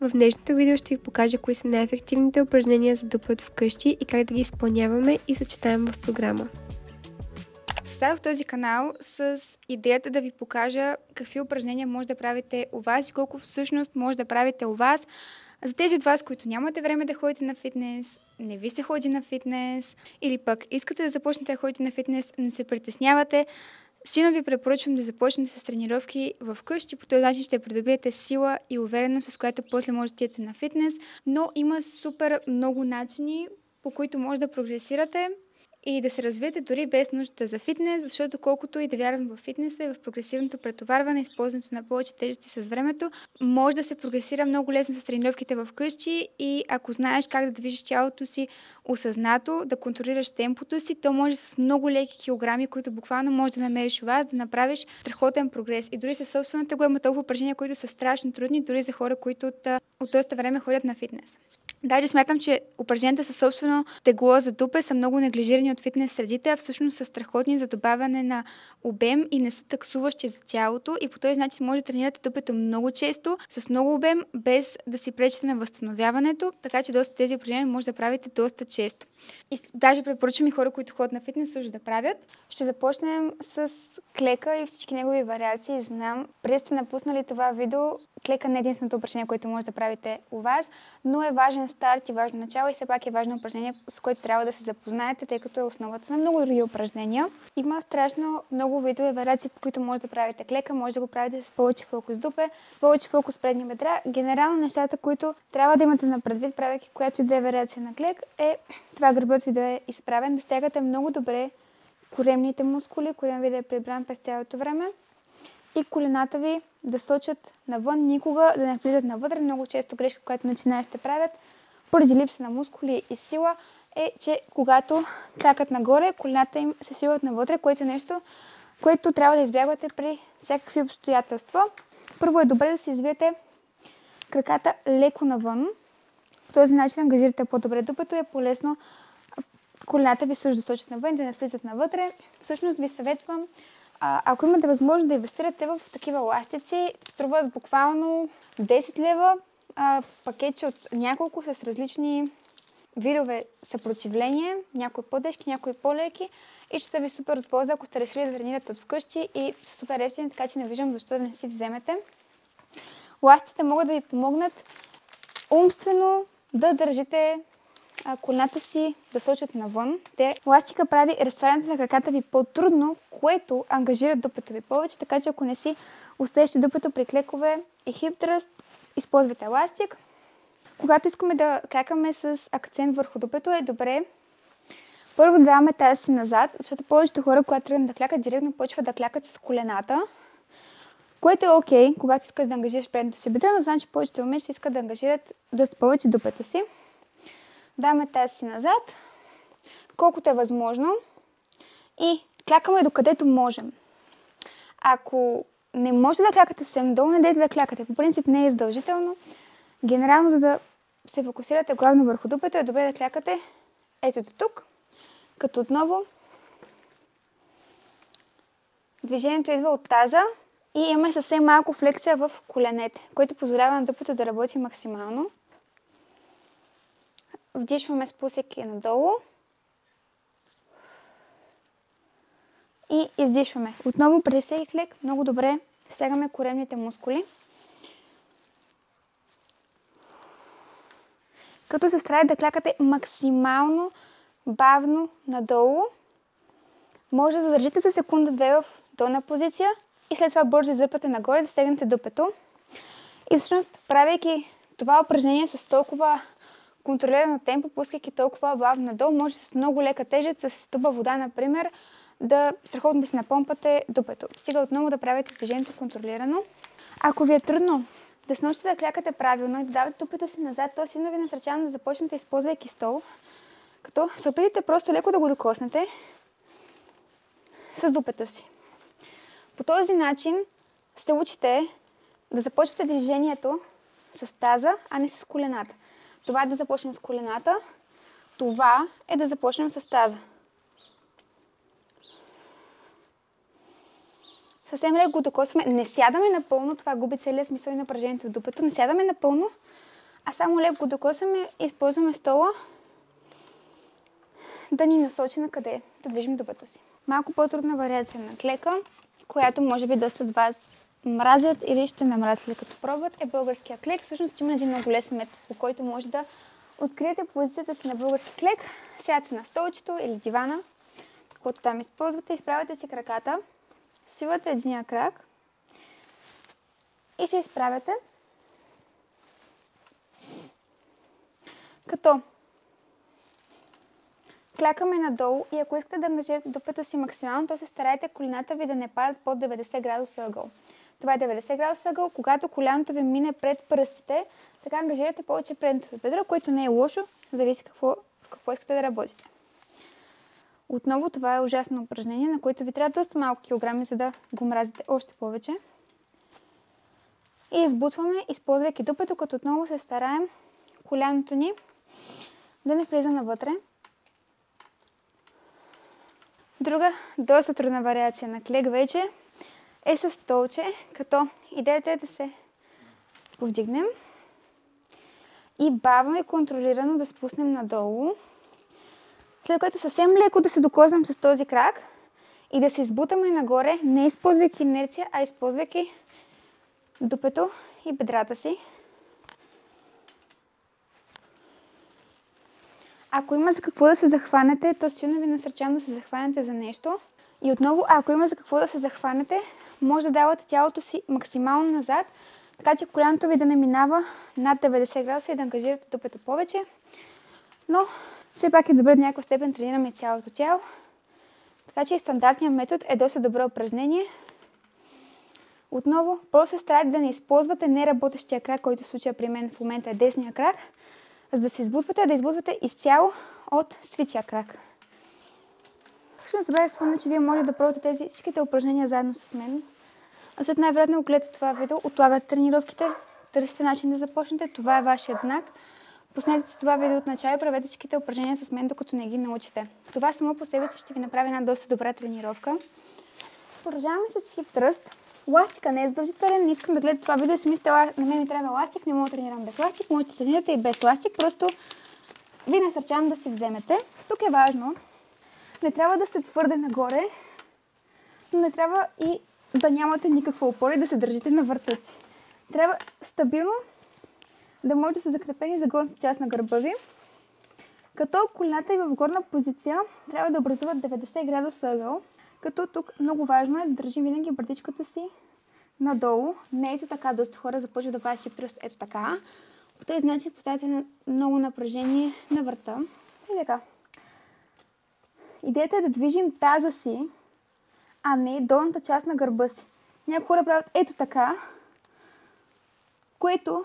В днешното видео ще ви покажа кои са най-ефективните упражнения за дупет вкъщи и как да ги изпълняваме и съчетаем в програма. Създадох този канал с идеята да ви покажа какви упражнения може да правите у вас и колко всъщност може да правите у вас. За тези от вас, които нямате време да ходите на фитнес, не ви се ходи на фитнес или пък искате да започнете да ходите на фитнес, но се притеснявате, силно ви препоръчвам да започнете с тренировки в къщи. По този начин ще придобиете сила и увереност, с която после може да отидете на фитнес. Но има супер много начини, по които може да прогресирате и да се развиете дори без нуждата за фитнес, защото колкото и да вярвам в фитнеса и в прогресивното претоварване, използването на повече тежести с времето, може да се прогресира много лесно с тренировките в къщи и ако знаеш как да движиш тялото си осъзнато, да контролираш темпото си, то може с много леки килограми, които буквално можеш да намериш у вас, да направиш страхотен прогрес. И дори със собствената го има толкова упражнения, които са страшно трудни, дори за хора, които от доста време ходят на фитнес. Даже смятам, че упражненията със собствено тегло за дупе са много неглижирани от фитнес средите, а всъщност са страхотни за добавяне на обем и не са таксуващи за тялото и по този начин може да тренирате дупето много често, с много обем, без да си пречите на възстановяването, така че доста тези упражнения може да правите доста често. И даже препоръчвам и хора, които ходят на фитнес също да правят. Ще започнем с клека и всички негови вариации. Знам, преди сте напуснали това видео, клека не е единственото упражнение, което може да правите у вас, но е важен старт и важно начало и все пак е важно упражнение, с което трябва да се запознаете, тъй като е основата на много други упражнения. Има страшно много видове вариации, по които може да правите клека, може да го правите с повече фокус дупе, с повече фокус предни бедра. Генерално нещата, които трябва да имате на предвид, правейки която и да е вариация на клек, е това гърбът ви да е изправен, да стягате много добре коремните мускули, корем ви да е прибран през цялото време и колената ви да сочат навън, никога да не влизат навътре. Много често грешка, която начинаещите правят, поради липса на мускули и сила, е, че когато клякат нагоре, колената им се свиват навътре, което е нещо, което трябва да избягвате при всякакви обстоятелства. Първо е добре да си извиете краката леко навън. По този начин ангажирате по-добре дупето и е по-лесно колената ви също да сочат навън и да не влизат навътре. Всъщност ви съветвам, ако имате възможност да инвестирате в такива еластици, струват буквално 10 лева, пакетче от няколко с различни видове съпротивление, някои по-тежки, някои по-леки и ще са ви супер от полза, ако сте решили да тренирате от вкъщи и са супер ефтини, така че не виждам защо да не си вземете. Еластиците могат да ви помогнат умствено да държите колената си да сочат навън. Еластика прави разтварянето на краката ви по-трудно, което ангажира дупето ви повече, така че ако не си усещате дупето при клекове и хип тръст, използвайте еластик. Когато искаме да клякаме с акцент върху дупето, е добре първо да даваме тази си назад, защото повечето хора, когато тръгнат да клякат, директно почват да клякат с колената, което е окей, когато искаш да ангажираш предното си бедро, но значи повечето момент ще искат да ангажират доста повече дупето си. Даваме тази си назад, колкото е възможно и клякаме докъдето можем. Ако не може да клякате съвсем долу, не дейте да клякате. По принцип не е задължително. Генерално, за да се фокусирате главно върху дупето, е добре да клякате ето до тук, като отново движението идва от таза и имаме съвсем малко флексия в коленете, което позволява на дупето да работи максимално. Вдишваме спусък надолу и издишваме. Отново преди всеки клек много добре стягаме коремните мускули. Като се стараете да клякате максимално бавно надолу. Може да задържите за секунда-две в долна позиция и след това бързо издърпате нагоре да стегнете дупето. И всъщност, правейки това упражнение с толкова контролирано темпо, пускайки толкова бавно надолу, може с много лека тежест, с туба вода, например, да страхотно да си напомпате дупето. Стига отново да правите движението контролирано. Ако ви е трудно да се научите да клякате правилно и да давате дупето си назад, то силно ви насърчавам да започнете използвайки стол, като се опитайте просто леко да го докоснете с дупето си. По този начин се учите да започвате движението с таза, а не с колената. Това е да започнем с колената, това е да започнем с таза. Съвсем леко го докосваме, не сядаме напълно, това губи целият смисъл и напрежението в дупето, не сядаме напълно, А само леко докосваме и използваме стола да ни насочи на къде да движим дупето си. Малко по-трудна вариация на клека, която може би доста от вас мразят или ще намразят като пробват, е българския клек. Всъщност има един много лесен метод, по който може да откриете позицията си на български клек. Сядате на столчето или дивана, каквото там използвате, изправяте си краката, свивате единия крак и се изправяте, като клякаме надолу и ако искате да ангажирате дупето си максимално, то се старайте колената ви да не падат под 90 градуса ъгъл. Това е 90 градуса ъгъл, когато коляното ви мине пред пръстите, така ангажирате повече предното ви бедро, което не е лошо, зависи какво искате да работите. Отново това е ужасно упражнение, на което ви трябва доста малко килограми, за да го мразите още повече. И избутваме, използвайки дупето, като отново се стараем коляното ни да не влиза навътре. Друга доста трудна вариация на клек вече е с столче, като идеята е да се повдигнем и бавно и контролирано да спуснем надолу, след което съвсем леко да се докоснем с този крак и да се избутаме нагоре, не използвайки инерция, а използвайки дупето и бедрата си. Ако има за какво да се захванете, то силно ви насърчавам да се захванете за нещо. И отново, ако има за какво да се захванете, може да давате тялото си максимално назад, така че коляното ви да не минава над 90 градуса и да ангажирате дупето повече. Но все пак е добре до някаква степен тренираме цялото тяло. Така че и стандартният метод е доста добро упражнение. Отново, просто се старайте да не използвате неработещия крак, който в случая при мен в момента е десния крак, за да се избутвате, да избутвате изцяло от свичия крак. Всъщност добре да спомня, че вие може да пробвате всичките упражнения заедно с мен. Защото най-вероятно, ако гледате това видео, отлагате тренировките, търсите начин да започнете, това е вашият знак. Пуснете си това видео от начало и правете всичките упражнения с мен, докато не ги научите. Това само по себе си ще ви направи една доста добра тренировка. Продължаваме с хип тръст. Ластика не е задължителен, не искам да гледате това видео и си мислите, на мен ми трябва ластик, не мога да тренирам без ластик, можете да тренирате и без ластик, просто ви насърчавам да си вземете. Тук е важно, не трябва да сте твърде нагоре, но не трябва и да нямате никаква опора и да се държите на върта си. Трябва стабилно да може да се закрепени за горната част на гърба ви, като колената и в горна позиция трябва да образуват 90 градуса ъгъл, като тук много важно е да държим винаги брадичката си надолу. Не ето така, доста хора започват да правят хип тръст ето така. По този начин поставяте много напрежение на врата. И така. Идеята е да движим таза си, а не долната част на гърба си. Някои хора правят ето така, което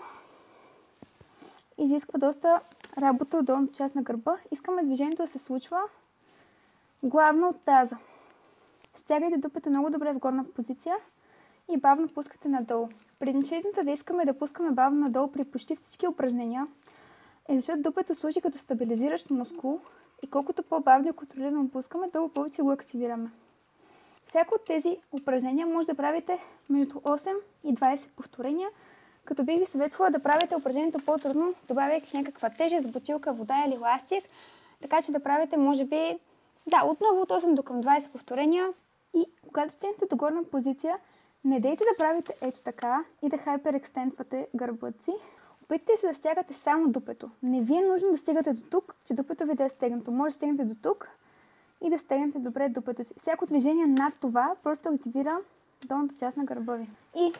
изисква доста работа от долната част на гърба. Искаме движението да се случва главно от таза. Стягайте дупето много добре в горна позиция и бавно пускате надолу. Причината да искаме да пускаме бавно надолу при почти всички упражнения е защото дупето служи като стабилизиращ мускул и колкото по-бавно и контролирано пускаме, толкова повече го активираме. Всяко от тези упражнения може да правите между 8 и 20 повторения, като бих ви съветвала да правите упражнението по-трудно, добавяйки някаква тежест, бутилка, вода или ластик, така че да правите може би отново от 8 до към 20 повторения. И когато стигнете до горна позиция, не дейте да правите ето така и да хайперекстендвате гърбът си. Опитайте се да стягате само дупето. Не ви е нужно да стигате до тук, че дупето ви да е стегнато. Може да стигнете до тук и да стегнете добре дупето си. Всяко движение над това просто активира долната част на гърба ви. И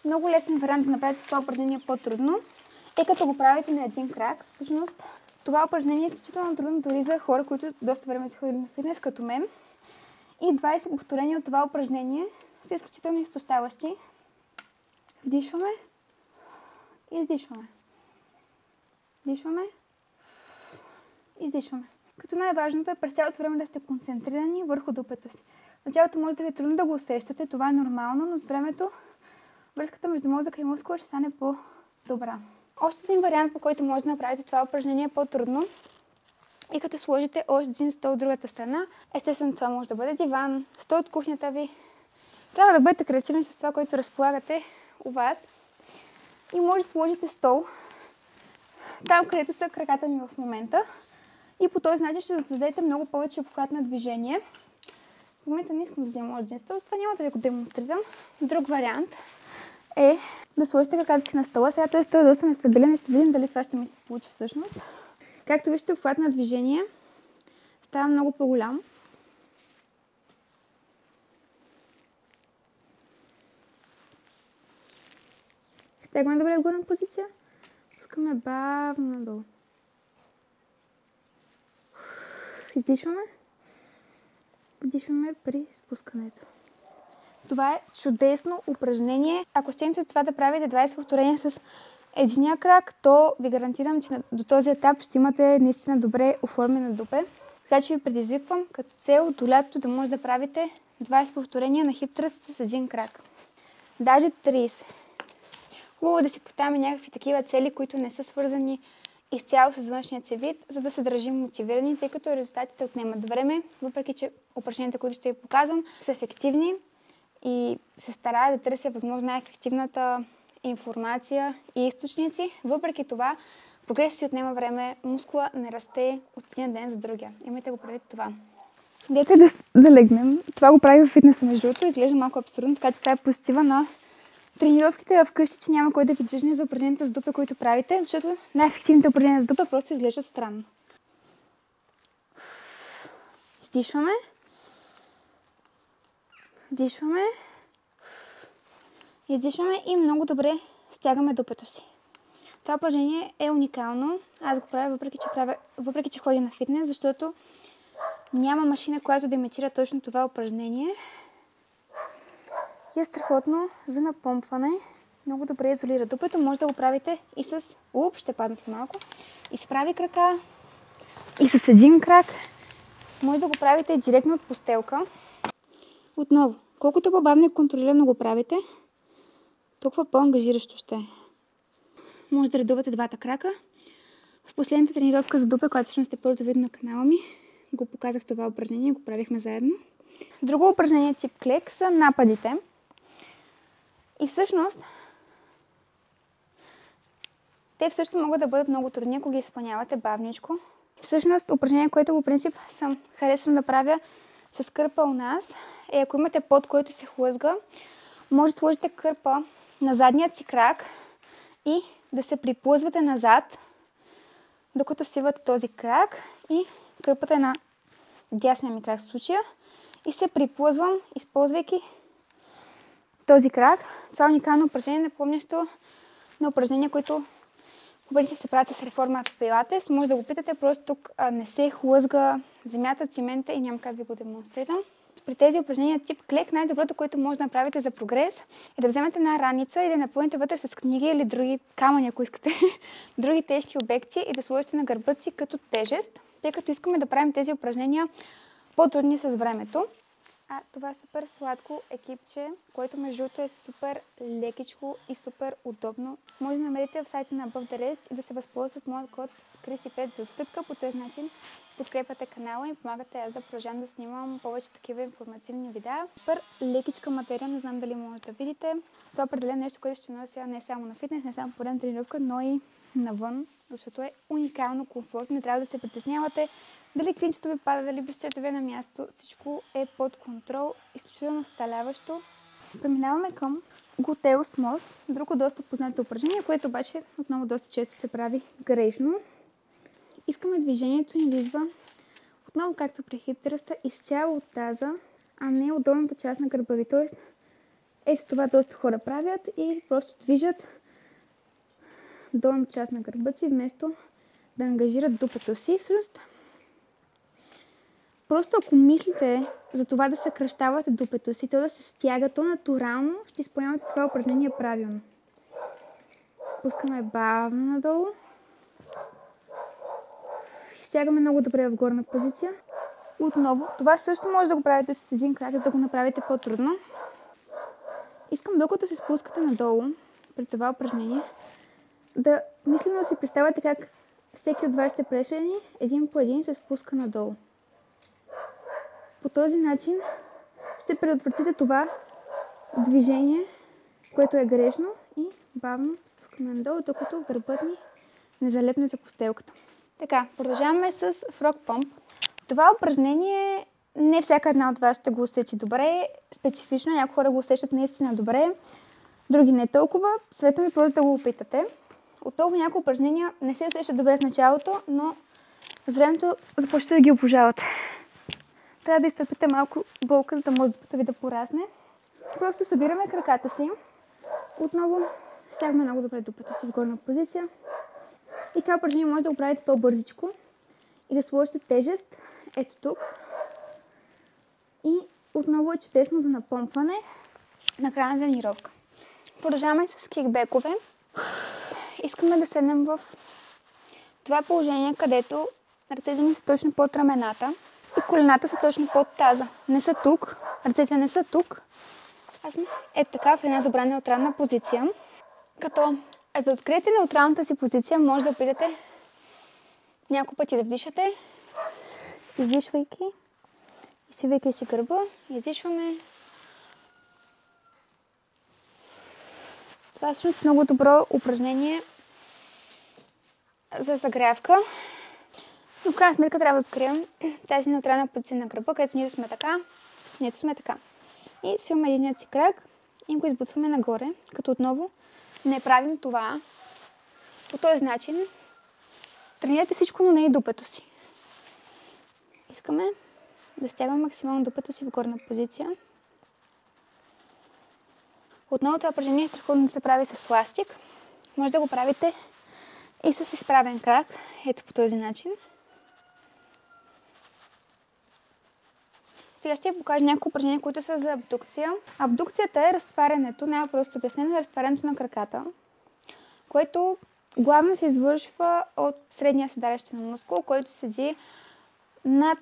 много лесен вариант да направите това упражнение по-трудно е като го правите на един крак. Всъщност това упражнение е изключително трудно дори за хора, които доста време са ходили на фитнес, като мен. И 20 повторения от това упражнение са изключително изтощаващи. Вдишваме и издишваме. Вдишваме и издишваме. Като най-важното е през цялото време да сте концентрирани върху дупето си. В началото може да ви е трудно да го усещате, това е нормално, но с времето връзката между мозъка и мускула ще стане по-добра. Още един вариант, по който може да направите това упражнение по-трудно, и като сложите още един стол от другата страна. Естествено, това може да бъде диван, стол от кухнята ви. Трябва да бъдете креативни с това, което разполагате у вас. И може да сложите стол там, където са краката ми в момента. И по този начин ще зададете много повече обхват на движение. В момента не искам да взема джинсто, това няма да ви го демонстрирам. Друг вариант е да сложите краката си на стола. Сега той е доста нестабилен и ще видим дали това ще ми се получи всъщност. Както виждате, обхват на движение става много по-голям. Стягаме добре в горна позиция. Пускаме бавно надолу. Издишваме. Вдишваме при спускането. Това е чудесно упражнение. Ако стигнете от това да правите 20 повторения с единия крак, то ви гарантирам, че до този етап ще имате наистина добре оформена дупе. Така че ви предизвиквам като цел до лятото да може да правите 20 повторения на хип тръст с един крак. Даже 30. Хубаво да си поставяме някакви такива цели, които не са свързани изцяло с външния си вид, за да се държим мотивирани, тъй като резултатите отнемат време, въпреки че упражненията, които ще ви показвам, са ефективни и се старая да търся възможно най-ефективната информация и източници. Въпреки това, прогресът си отнема време, мускула не расте от един ден за другия. Имайте го предвид това. Дайте да легнем. Това го прави в фитнеса, между другото. Изглежда малко абсурдно, така че това е позитива на тренировките вкъщи, че няма кой да ви джъжне за упражненията за дупе, които правите, защото най-ефективните упражнения за дупе просто изглеждат странно. Издишваме. Вдишваме. Издишваме и много добре стягаме дупето си. Това упражнение е уникално. Аз го правя, въпреки че ходя на фитнес, защото няма машина, която да имитира точно това упражнение. И е страхотно за напомпване. Много добре изолира дупето. Може да го правите и с луп, ще падна си малко, и с прави крака, и с един крак. Може да го правите директно от постелка. Отново, колкото по-бавно и контролирано го правите, толкова по-ангажиращо ще е. Може да редувате двата крака. В последната тренировка за дупе, която всъщност е първото видео на канала ми, го показах това упражнение, го правихме заедно. Друго упражнение тип клек са нападите. И всъщност, те също могат да бъдат много трудни, ако ги изпълнявате бавничко. Всъщност, упражнение, което по принцип харесвам да правя с кърпа у нас, е ако имате под, който се хлъзга, може да сложите кърпа на задният си крак и да се приплъзвате назад, докато свивате този крак и кърпата е на дясния ми крак в случая и се приплъзвам, използвайки този крак. Това е уникално упражнение, напомнящо на упражнения, които по принцип се правят с реформа от пилатес. Може да го питате, просто тук не се хлъзга земята, цимента и няма как да ви го демонстрирам. При тези упражнения тип клек най-доброто, което може да направите за прогрес, е да вземете една раница и да напълните вътре с книги или други камъни, ако искате, други тежки обекти и да сложите на гърба си като тежест, тъй като искаме да правим тези упражнения по-трудни с времето. Това е супер сладко екипче, което между другото е супер лекичко и супер удобно. Може да намерите в сайта на Above the Rest и да се възползвате от моят код Chrissy5 за отстъпка. По този начин подкрепяте канала и помагате аз да продължавам да снимам повече такива информативни видеа. Супер лекичка материя, не знам дали може да видите. Това е определено нещо, което ще нося не само на фитнес, не само по време тренировка, но и навън, защото е уникално комфортно. Не трябва да се притеснявате дали клинчето ви пада, дали бюстчето ви е на място. Всичко е под контрол, изключително вталяващо. Преминаваме към Gluteus Mod, друго доста познато упражнение, което обаче отново доста често се прави грешно. Искаме движението ни да идва отново както при хип тръста изцяло от таза, а не от долната част на гърба ви. Тоест, ето това доста хора правят и просто движат долната част на гърба си, вместо да ангажират дупето си. Всъщност, просто ако мислите за това да съкращавате дупето си, то да се стяга, то натурално ще изпълнявате това упражнение правилно. Пускаме бавно надолу. Стягаме много добре в горна позиция. Отново, това също може да го правите с един крак, за да го направите по-трудно. Искам, докато се спускате надолу при това упражнение, да мислено си представяте как всеки от вашите прешени един по един се спуска надолу. По този начин ще предотвратите това движение, което е грешно, и бавно спускаме надолу, докато гърбът ни не залепне за постелката. Така, продължаваме с Frog Pump. Това упражнение не всяка една от вас ще го усети добре, специфично, някои хора го усещат наистина добре, други не толкова. Съветвам ви просто да го опитате. Отново някои упражнения не се усещат добре в началото, но с времето започвате да ги обожавате. Трябва да изтърпите малко болка, за да може дупата ви да порасне. Просто събираме краката си. Отново стягаме много добре дупето си в горна позиция. И това упражнение може да го правите по-бързичко и да сложите тежест ето тук. И отново е чудесно за напомпване на края на тренировка. Продължаваме с кикбекове. Искаме да седнем в това положение, където ръцете ни са точно под рамената и колената са точно под таза. Не са тук, ръцете не са тук, а сме ето така в една добра неутрална позиция. Като за да откриете неутралната си позиция, може да опитате няколко пъти да вдишате, издишвайки, изсивайки си гърба, издишваме. Това е всъщност много добро упражнение за загрявка. Но в крайна сметка трябва да открием тази неутрална позиция на гърба, където нито сме така, нито сме така. И свиваме единият си крак и го избутваме нагоре, като отново не правим това по този начин. Тренирате всичко, но не и дупето си. Искаме да стягаме максимално дупето си в горна позиция. Отново това упражнение е страхотно да се прави с ластик. Може да го правите и с изправен крак, ето по този начин. Сега ще ви покажа няколко упражнения, които са за абдукция. Абдукцията е разтварянето, най-просто обяснено е разтварянето на краката, което главно се извършва от средния седалищен мускул, който седи над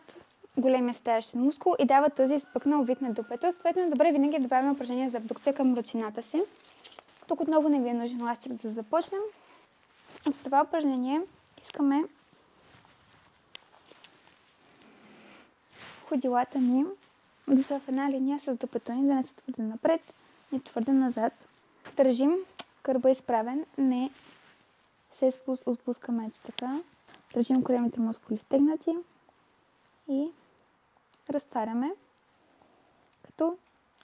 големия седалищен мускул и дава този изпъкнал вид на дупето. Съответно е добре винаги да добавим упражнения за абдукция към рутината си. Тук отново не ви е нужен ластик да започнем. За това упражнение искаме ходилата ни да са в една линия с дупето ни, да не са твърде напред, не твърде назад. Държим гърба изправен, не се отпускаме ето така. Държим коремните мускули стегнати и разтваряме.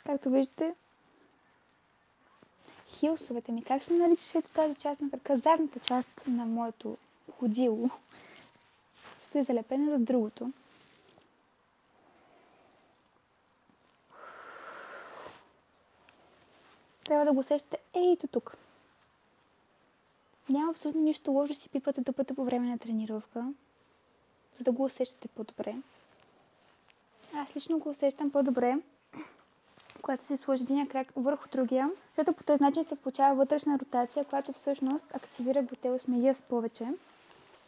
Както виждате, хилсовете ми, как се наричаше ето тази част на крака, задната част на моето ходило, стои залепена за другото. Трябва да го усещате ето тук. Няма абсолютно нищо лошо да си пипате дупата по време на тренировка, за да го усещате по-добре. Аз лично го усещам по-добре, когато се сложи единия крак върху другия, защото по този начин се получава вътрешна ротация, която всъщност активира глутеус медиас повече.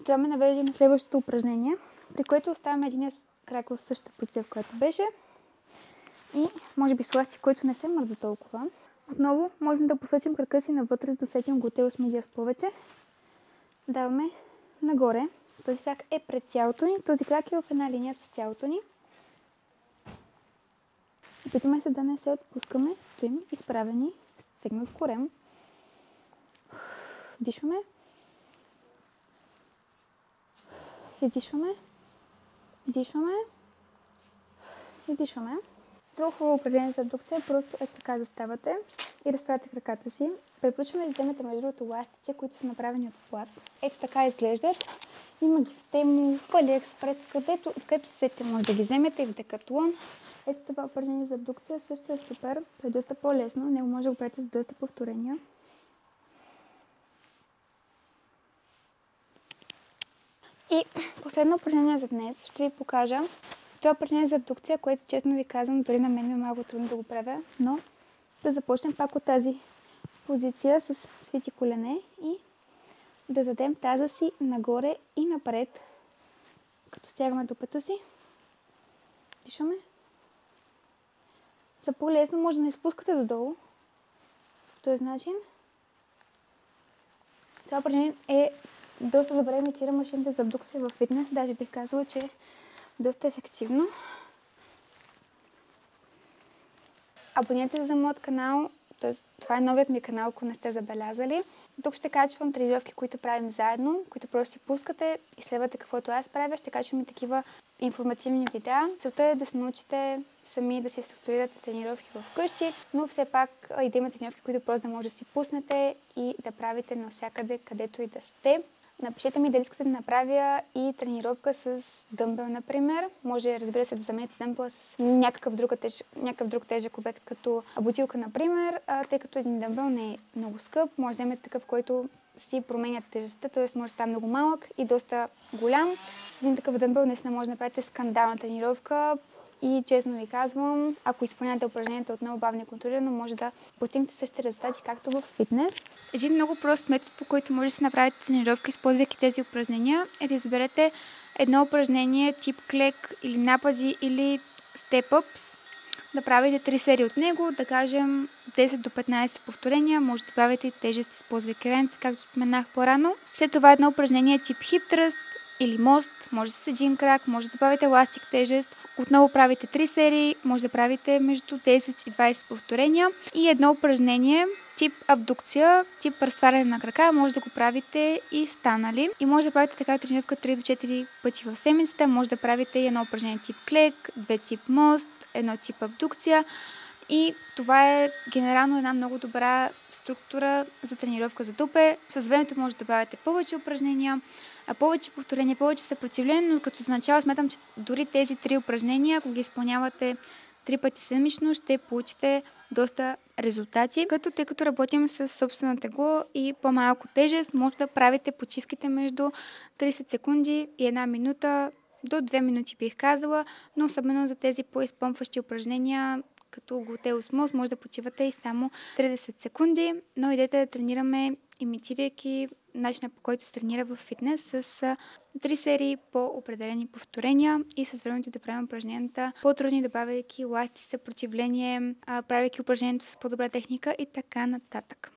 Това ме навежда на следващото упражнение, при което оставяме единия крак в същата позиция, в която беше и може би с ластик, който не се мърда толкова. Отново можем да посочим крака си навътре, за да усетим глутеус медиас повече. Даваме нагоре. Този крак е пред тялото ни, този крак е в една линия с тялото ни. Опитваме се да не се отпускаме, стоим изправени, стегнат корем. Вдишваме. Издишваме. Вдишваме. Издишваме. Друго хубаво упражнение за абдукция просто е така заставате и разправяте краката си. Препоръчваме да вземете между другото ластици, които са направени от плат. Ето така изглеждат. Има ги в Тему, в Алиекспрес, откъдето се сетите, може да ги вземете и в Декатлон. Ето това упражнение за абдукция също е супер. То е доста по-лесно. Него може да го правите с доста повторения. И последно упражнение за днес ще ви покажа. Това е упражнение за абдукция, което честно ви казвам, дори на мен ми е малко трудно да го правя, но да започнем пак от тази позиция с свити колене и да дадем таза си нагоре и напред, като стягаме дупето си. Дишаме. За по-лесно може да не спускате додолу. По този начин. Това упражнение е доста добре имитира машините за абдукция в фитнес. Даже бих казала, че е доста ефективно. Абонирайте се за моят канал, Тоест, това е новият ми канал, ако не сте забелязали. Тук ще качвам тренировки, които правим заедно, които просто си пускате и следвате каквото аз правя. Ще качвам и такива информативни видеа. Целта е да се научите сами да си структурирате тренировки вкъщи, но все пак и да има тренировки, които просто да може да си пуснете и да правите навсякъде, където и да сте. Напишете ми дали искате да направя и тренировка с дъмбел, например. Може, разбира се, да замените дъмбела с някакъв друг тежък обект, като бутилка, например, тъй като един дъмбел не е много скъп. Може да вземете такъв, който си променя тежестта, т.е. може да става много малък и доста голям. С един такъв дъмбел наистина може да направите скандална тренировка. И честно ви казвам, ако изпълнявате упражненията отново бавно и контролирано, може да постигнете същите резултати, както в фитнес. Един много прост метод, по който може да се направите тренировка, използвайки тези упражнения, е да изберете едно упражнение тип клек или напади или степ-ъпс. Да правите 3 серии от него, да кажем 10 до 15 повторения, може да добавите и тежест, използвайки раници, както споменах по-рано. След това едно упражнение тип хип тръст или мост, може с един крак, може да добавите еластик тежест. Отново правите 3 серии, може да правите между 10 и 20 повторения. И едно упражнение тип абдукция, тип разтваряне на крака, може да го правите и станали. И може да правите така тренировка 3 до 4 пъти в седмицата. Може да правите и едно упражнение тип клек, 2 тип мост, едно тип абдукция. И това е генерално една много добра структура за тренировка за дупе. С времето може да добавяте повече упражнения, повече повторения, повече съпротивление, но като за начало смятам, че дори тези 3 упражнения, ако ги изпълнявате 3 пъти седмично, ще получите доста резултати. Тъй като работим с собствено тегло и по-малко тежест, може да правите почивките между 30 секунди и 1 минута до 2 минути, бих казала, но особено за тези по-изпомпващи упражнения, като глутеосмоз, може да почивате и само 30 секунди, но идете да тренираме, имитирайки начина, по който се тренира в фитнес, с 3 серии по определени повторения и с времето да правим упражненията по-трудни, добавяйки ласти, съпротивление, правейки упражнението с по-добра техника и така нататък.